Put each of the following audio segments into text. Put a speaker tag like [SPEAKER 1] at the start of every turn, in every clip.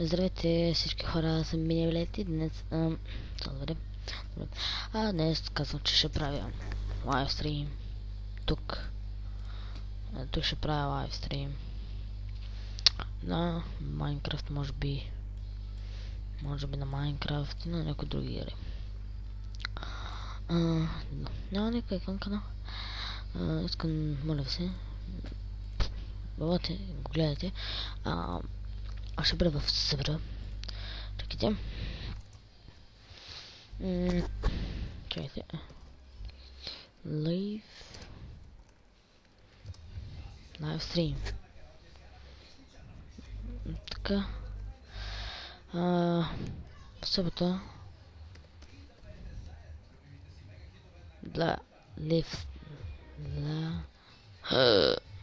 [SPEAKER 1] Здравейте всички хора, аз съм Миневлети. Днес... Добре. Днес казвам, че ще правя лайвстрим. Тук. Тук ще правя лайвстрим. На Майнкрафт, може би. Може би на Майнкрафт и на някои други игри. Няма никой към канал. Искам, моля се. Бъдете, го гледате. Аз ще бъда в сървъра. Чакайте. Чакайте. Лайвстрим. Така. В събота.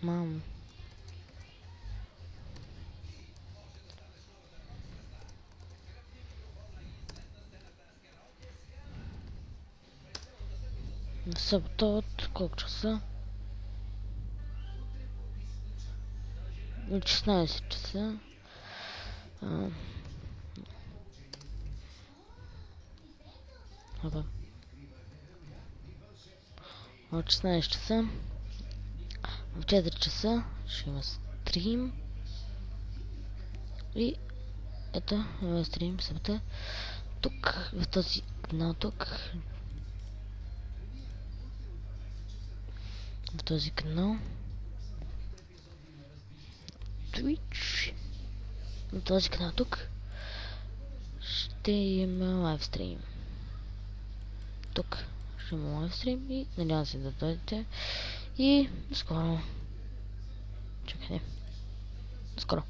[SPEAKER 1] Мам. В събота от колко часа? От 16 часа. От 16 часа. В 4 часа ще има стрим. И ето, има стрим събота. Тук, в този канал тук. В този канал. Twitch. На този канал тук ще има лайвстрим. Тук ще има лайвстрим и надявам се да дойдете. И скоро. Чакайте. Скоро.